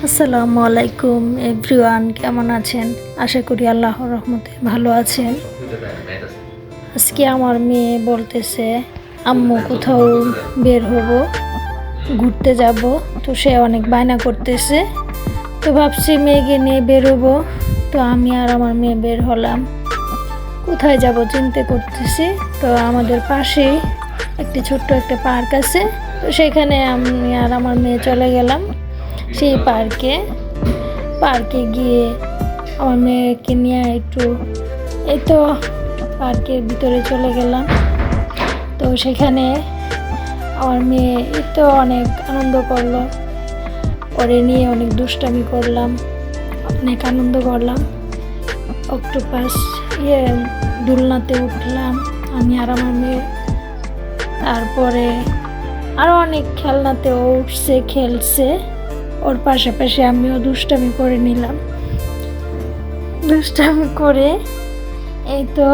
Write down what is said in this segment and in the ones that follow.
আসসালামু আলাইকুম এভরিওয়ান, কেমন আছেন? আশা করি আল্লাহর রহমতে ভালো আছেন। আজকে আমার মেয়ে বলতেছে আম্মু কোথাও বের হব, ঘুরতে যাব। তো সে অনেক বায়না করতেছে, তো ভাবছি মেয়েকে নিয়ে বের হবো। তো আমি আর আমার মেয়ে বের হলাম। কোথায় যাব চিন্তা করতেছি। তো আমাদের পাশেই একটি ছোট্ট একটা পার্ক আছে, তো সেখানে আমি আর আমার মেয়ে চলে গেলাম সেই পার্কে গিয়ে আমার মেয়েকে নিয়ে একটু এই তো পার্কের ভিতরে চলে গেলাম। তো সেখানে আমার মেয়ে এই তো অনেক আনন্দ করলো, ওরে নিয়ে অনেক দুষ্টামি করলাম, অনেক আনন্দ করলাম। অক্টোপাস দোলনাতে উঠলাম আমি আর আমার মেয়ে। তারপরে আরও অনেক খেলনাতে উঠছে, খেলছে। ওর পাশাপাশি আমিও দুষ্টামি করে নিলাম। দুষ্টামি করে এই তো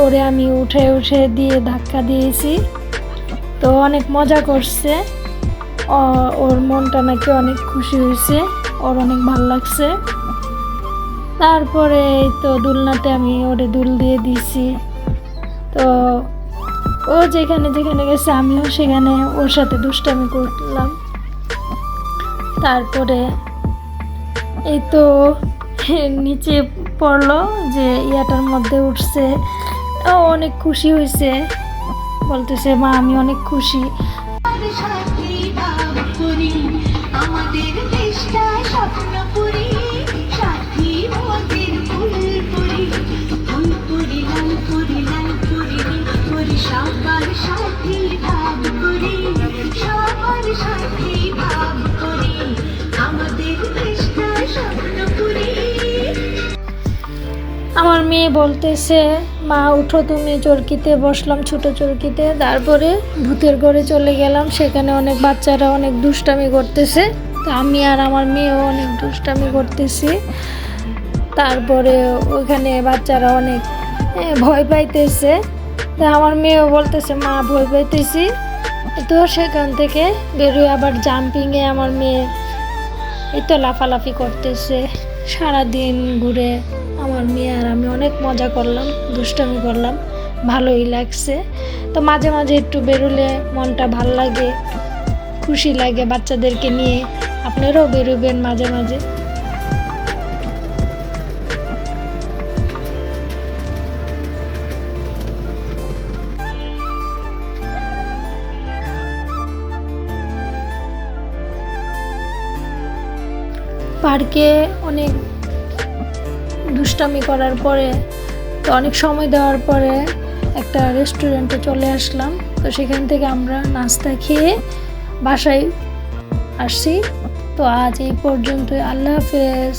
ওরে আমি উঠে উঠে দিয়ে ধাক্কা দিয়েছি। তো অনেক মজা করছে, ওর মনটা নাকি অনেক খুশি হয়েছে, ওর অনেক ভালো লাগছে। তারপরে এই তো দোলনাতে আমি ওরে দুল দিয়ে দিয়েছি। তো ও যেখানে যেখানে গেছে আমিও সেখানে ওর সাথে দুষ্টামি করলাম। তারপরে এই তো নিচে পড়লো যে ইয়াটার মধ্যে উঠছে, ও অনেক খুশি হয়েছে, বলতেছে মা আমি অনেক খুশি। আমার মেয়ে বলতেছে মা উঠো তুমি, চরকিতে বসলাম, ছোট চরকিতে। তারপরে ভূতের ঘরে চলে গেলাম, সেখানে অনেক বাচ্চারা অনেক দুষ্টামি করতেছে। তো আমি আর আমার মেয়েও অনেক দুষ্টামি করতেছি। তারপরে ওইখানে বাচ্চারা অনেক ভয় পাইতেছে। তা আমার মেয়েও বলতেছে মা ভয় পাইতেছি। তো সেখান থেকে বেরোয় আবার জাম্পিংয়ে আমার মেয়ে এই তো লাফালাফি করতেছে। সারাদিন ঘুরে আমার মেয়ে আর আমি অনেক মজা করলাম, দুষ্টামি করলাম, ভালোই লাগছে। তো মাঝে মাঝে একটু বেরোলে মনটা ভাল লাগে, খুশি লাগে বাচ্চাদেরকে নিয়ে। আপনারাও বেরোবেন মাঝে মাঝে। পার্কে অনেক দুষ্টামি করার পরে, তো অনেক সময় দেওয়ার পরে একটা রেস্টুরেন্টে চলে আসলাম। তো সেখান থেকে আমরা নাস্তা খেয়ে বাসায় আসছি। তো আজ এই পর্যন্তই, আল্লাহ হাফেজ।